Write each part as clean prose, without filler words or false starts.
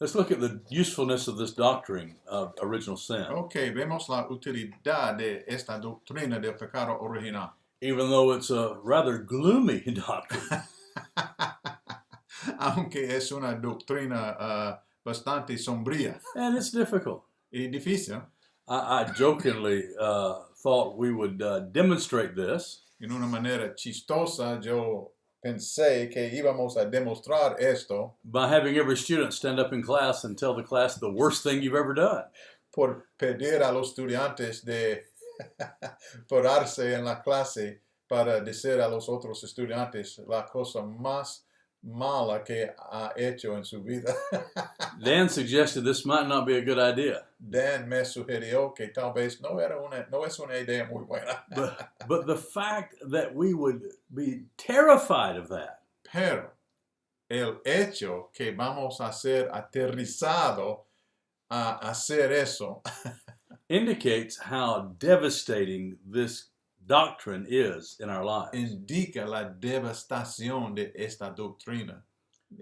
Let's look at the usefulness of this doctrine of original sin. Ok, vemos la utilidad de esta doctrina del pecado original. Even though it's a rather gloomy doctrine. Aunque es una doctrina bastante sombría And it's difficult. y difícil. I jokingly thought we would demonstrate this En una manera chistosa, yo pensé que íbamos a demostrar esto by having every student stand up in class and tell the class the worst thing you've ever done. por pedir a los estudiantes de pararse en la clase para decir a los otros estudiantes la cosa más mala que ha hecho en su vida. Dan suggested this might not be a good idea. Dan me sugirió que tal vez no es una idea muy buena. But the fact that we would be terrified of that Pero el hecho que vamos a ser aterrizado a hacer eso indicates how devastating this doctrine is in our lives. indica la devastación de esta doctrina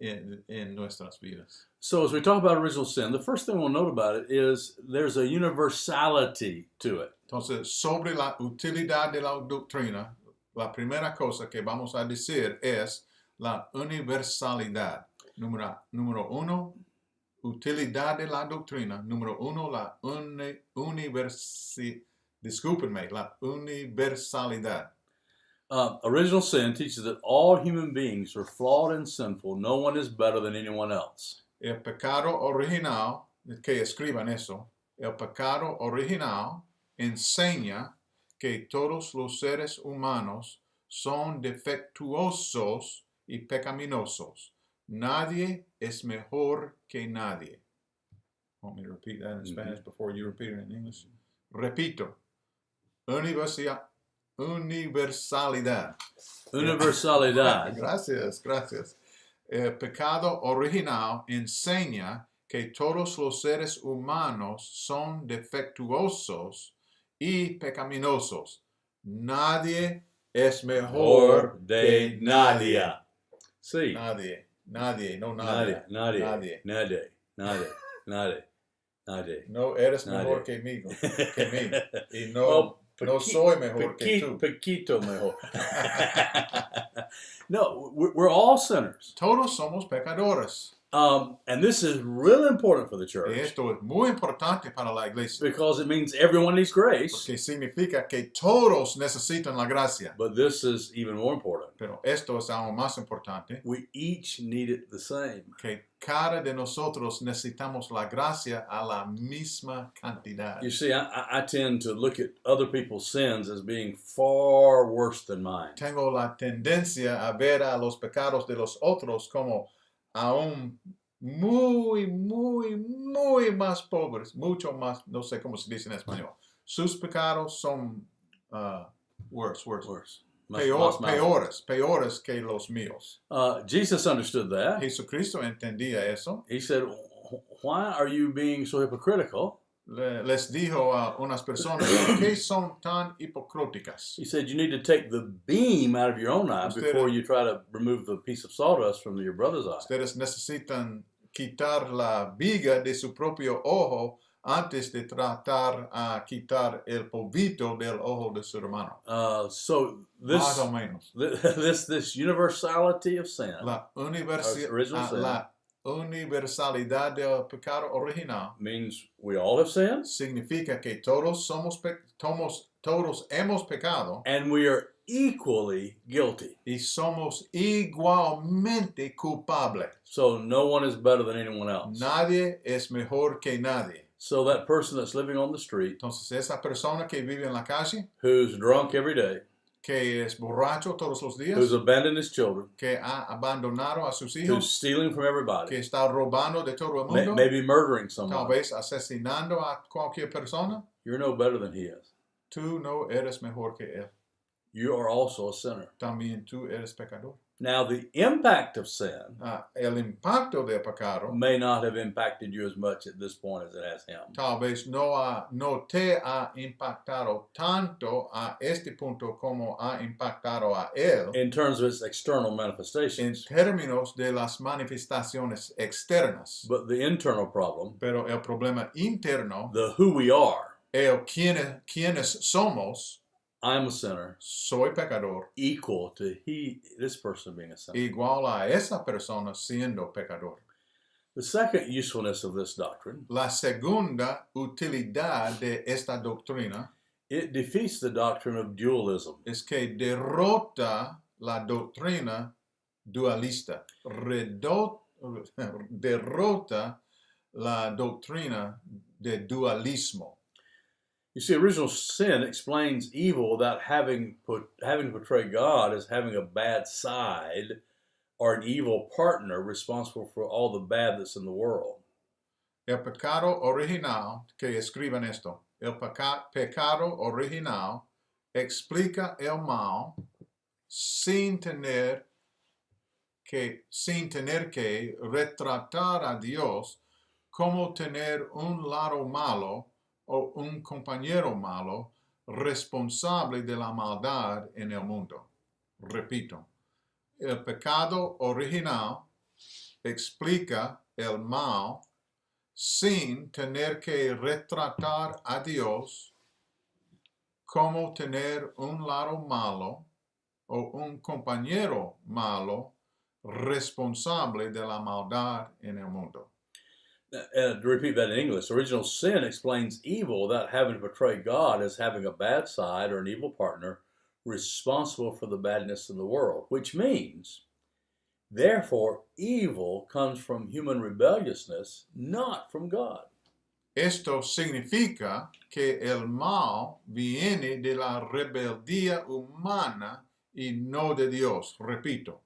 en nuestras vidas. So as we talk about original sin, the first thing we'll note about it is there's a universality to it. Entonces, sobre la utilidad de la doctrina, la primera cosa que vamos a decir es la universalidad. Número uno, utilidad de la doctrina. Número uno, la universalidad. Original sin teaches that all human beings are flawed and sinful. No one is better than anyone else. El pecado original, que escriban eso, el pecado original enseña que todos los seres humanos son defectuosos y pecaminosos. Nadie es mejor que nadie. Want me to repeat that in Spanish before you repeat it in English? Repito. Universalidad. Universalidad. Gracias. El pecado original enseña que todos los seres humanos son defectuosos y pecaminosos. Nadie es mejor que nadie. Sí. Nadie, no Nadie. nadie. No eres mejor que mí. Y no soy mejor que tú. Poquito mejor. No, we're all sinners. Todos somos pecadores. And this is really important for the Y church esto es muy importante para la iglesia. because it means everyone needs grace. Porque significa que todos necesitan la gracia. But this is even more important. Pero esto es aún más importante. We each need it the same. Que cada de nosotros necesitamos la gracia a la misma cantidad. You see, I tend to look at other people's sins as being far worse than mine. Tengo la tendencia a ver a los pecados de los otros como aún muy más pobres, mucho más, no sé cómo se dice en español. Sus pecados son worse. Peores que los míos. Jesus understood that. Jesucristo entendía eso. He said, why are you being so hypocritical? Les dijo a unas personas, ¿por qué son tan hipocríticas? He said, you need to take the beam out of your own eye before you try to remove the piece of sawdust from your brother's eye. Ustedes necesitan quitar la viga de su propio ojo antes de tratar a quitar el polvito del ojo de su hermano. So Más o menos. this universality of sin, original sin. La universalidad del pecado original means we all have sinned, significa que todos hemos pecado, and we are equally guilty. Y somos igualmente culpables. So no one is better than anyone else. Nadie es mejor que nadie. So that person that's living on the street, Entonces esa persona que vive en la calle, who's drunk every day, que es borracho todos los días, who's abandoned his children, que ha abandonado a sus hijos, who's stealing from everybody, que está robando de todo el mundo, maybe murdering tal someone, vez asesinando a cualquier persona, you're no better than he is. tú no eres mejor que él. You are also a sinner. También tú eres pecador. Now, the impact of sin El impacto del pecado may not have impacted you as much at this point as it has him. tal vez no te ha impactado tanto a este punto como ha impactado a él In terms of its external en manifestations. términos de las manifestaciones externas. But the internal problem, Pero el problema interno, the who we are, quienes somos, I'm a sinner, soy pecador, equal to this person being a sinner. igual a esa persona siendo pecador. The second usefulness of this doctrine, La segunda utilidad de esta doctrina it defeats the doctrine of dualism. es que derrota la doctrina dualista. Derrota la doctrina de dualismo. You see, original sin explains evil without having to portray God as having a bad side or an evil partner responsible for all the bad that's in the world. El pecado original, que escriban esto, el pecado original explica el mal sin tener que retratar a Dios como tener un lado malo o un compañero malo responsable de la maldad en el mundo. Repito, el pecado original explica el mal sin tener que retratar a Dios como tener un lado malo o un compañero malo responsable de la maldad en el mundo. To repeat that in English, original sin explains evil without having to portray God as having a bad side or an evil partner responsible for the badness in the world, which means, therefore, evil comes from human rebelliousness, not from God. Esto significa que el mal viene de la rebeldía humana y no de Dios. Repito,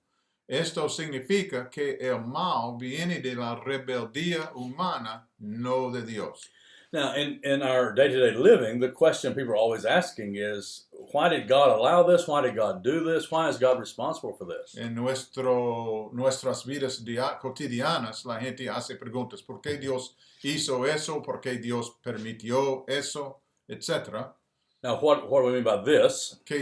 esto significa que el mal viene de la rebeldía humana, no de Dios. Now, in our day-to-day living, the question people are always asking is, why did God allow this? Why did God do this? Why is God responsible for this? En nuestras vidas cotidianas, la gente hace preguntas. ¿Por qué Dios hizo eso? ¿Por qué Dios permitió eso? Etcétera. Now, what do we mean by this? ¿Qué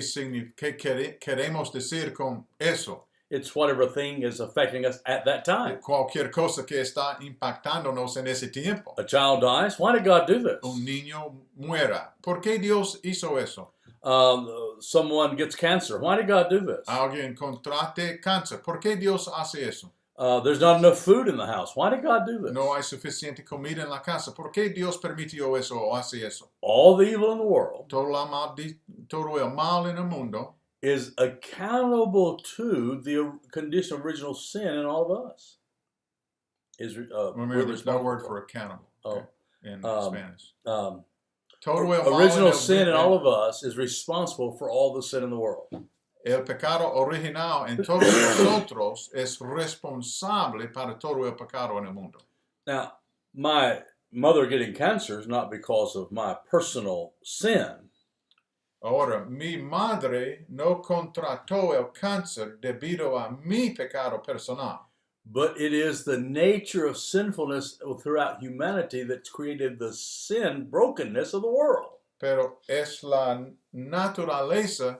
queremos decir con eso? It's whatever thing is affecting us at that time. Cualquier cosa que está impactándonos en ese tiempo. A child dies. Why did God do this? Un niño muera. ¿Por qué Dios hizo eso? Someone gets cancer. Why did God do this? Alguien contrate cáncer. ¿Por qué Dios hace eso? There's not enough food in the house. Why did God do this? No hay suficiente comida en la casa. ¿Por qué Dios permitió eso o hace eso? All the evil in the world Todo el mal en el mundo is accountable to the condition of original sin in all of us. Remember, there's no word for accountable in Spanish. Todo el mal Original sin in all of us is responsible for all the sin in the world. El pecado original en todos nosotros es responsable para todo el pecado en el mundo. Now, my mother getting cancer is not because of my personal sin. Ahora, mi madre no contrató el cáncer debido a mi pecado personal. But it is the nature of sinfulness throughout humanity that's created the sin brokenness of the world. Pero es la naturaleza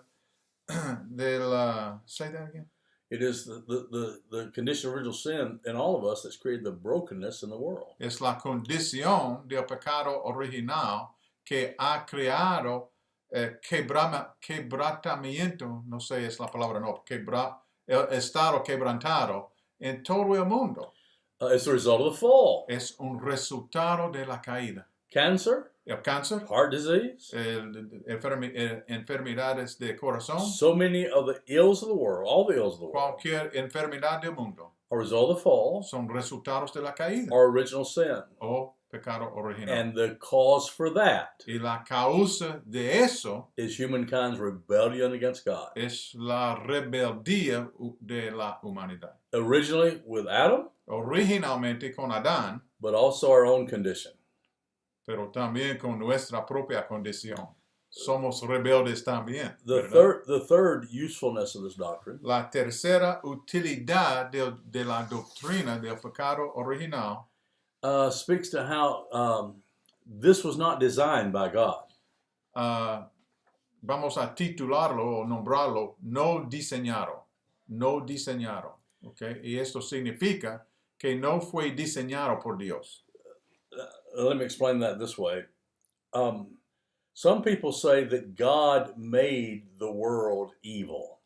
de la... Say that again? It is the condition of original sin in all of us that's created the brokenness in the world. Es la condición del pecado original que ha creado quebrantamiento, no sé es la palabra, no, el estado quebrantado en todo el mundo. It's the result of the fall. Es un resultado de la caída. Cancer, El cáncer, heart disease, enfermedades de corazón, so many of the ills of the world, all the ills of the world, cualquier enfermedad del mundo are a result of the fall son resultados de la caída or original sin. o pecado original. And the cause for that Y la causa de eso is humankind's rebellion against God. es la rebeldía de la humanidad. Originally with Adam, Originalmente con Adán, but also our own condition. pero también con nuestra propia condición. somos rebeldes también. The third usefulness of this doctrine La tercera utilidad de la doctrina del pecado original speaks to how this was not designed by God. Vamos a titularlo o nombrarlo no diseñado. No diseñado. ¿Okay? Y esto significa que no fue diseñado por Dios. Let me explain that this way. Some people say that God made the world evil.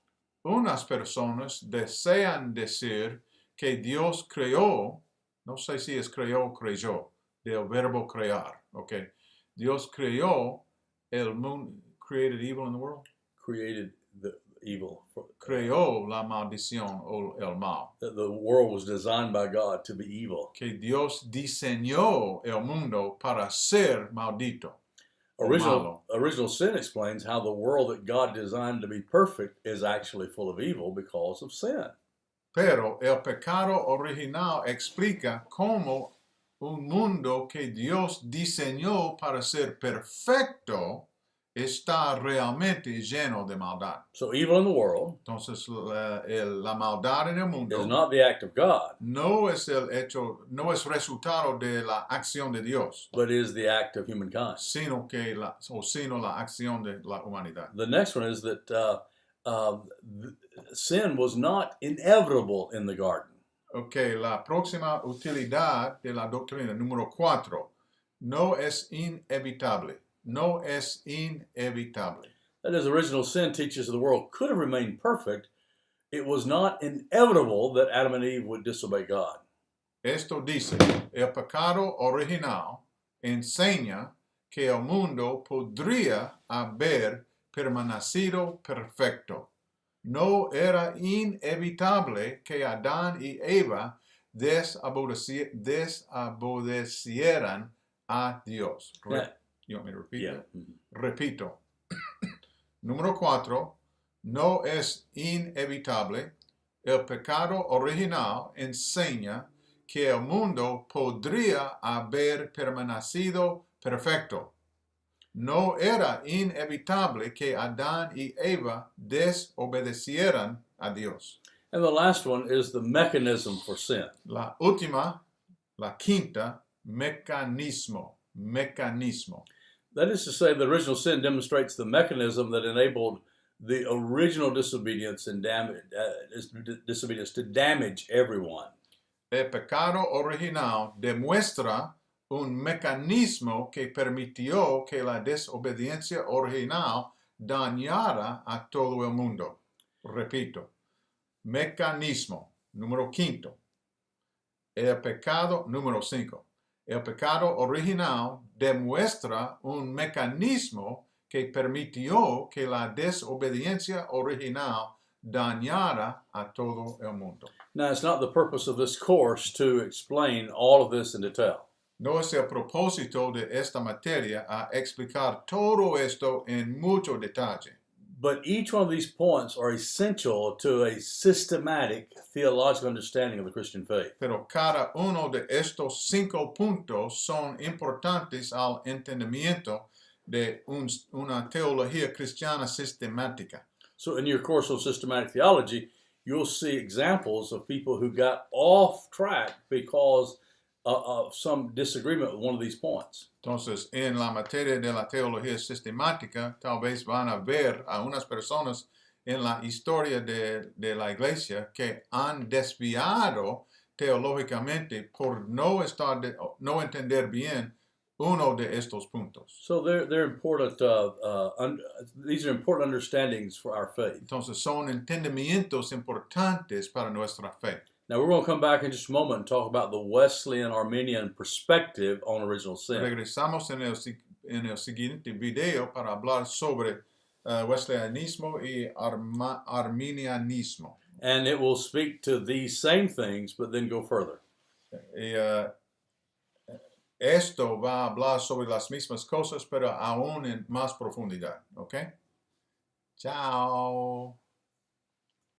Unas personas desean decir que Dios creó, no sé si es creó o creyó, del verbo crear, okay? Dios creó el mundo, created evil in the world? Created the evil. Creó la maldición o el mal. That the world was designed by God to be evil. Que Dios diseñó el mundo para ser maldito. Original sin explains how the world that God designed to be perfect is actually full of evil because of sin. Pero el pecado original explica cómo un mundo que Dios diseñó para ser perfecto está realmente lleno de maldad. So evil in the world Entonces la maldad en el mundo is not the act of God, no es resultado de la acción de Dios, but is the act of humankind. sino la acción de la humanidad. The next one is that sin was not inevitable in the garden. Ok, la próxima utilidad de la doctrina, número 4, no es inevitable. No es inevitable. That is, original sin teaches the world could have remained perfect. It was not inevitable that Adam and Eve would disobey God. Esto dice, el pecado original enseña que el mundo podría haber permanecido perfecto. No era inevitable que Adán y Eva desobedecieran a Dios. You want me to repeat that? Repito. Número 4. No es inevitable. El pecado original enseña que el mundo podría haber permanecido perfecto. No era inevitable que Adán y Eva desobedecieran a Dios. And the last one is the mechanism for sin. La última, la quinta, mecanismo. That is to say, the original sin demonstrates the mechanism that enabled the original disobedience to damage everyone. El pecado original demuestra un mecanismo que permitió que la desobediencia original dañara a todo el mundo. Repito, mecanismo, número 5. El pecado, número 5. El pecado original demuestra un mecanismo que permitió que la desobediencia original dañara a todo el mundo. Now, it's not the purpose of this course to explain all of this in detail. No es el propósito de esta materia a explicar todo esto en mucho detalle. But each one of these points are essential to a systematic theological understanding of the Christian faith. Pero cada uno de estos 5 puntos son importantes al entendimiento de una teología cristiana sistemática. So in your course of systematic theology, you'll see examples of people who got off track because of some disagreement with one of these points. Entonces, en la materia de la teología sistemática, tal vez van a ver a unas personas en la historia de la iglesia que han desviado teológicamente por no entender bien uno de estos puntos. So they're important. These are important understandings for our faith. Entonces, son entendimientos importantes para nuestra fe. Now we're going to come back in just a moment and talk about the Wesleyan Arminian perspective on original sin. Regresamos en el siguiente video para hablar sobre Wesleyanismo y Arminianismo. And it will speak to these same things, but then go further. Esto va a hablar sobre las mismas cosas, pero aún en más profundidad. ¿Ok? Chao.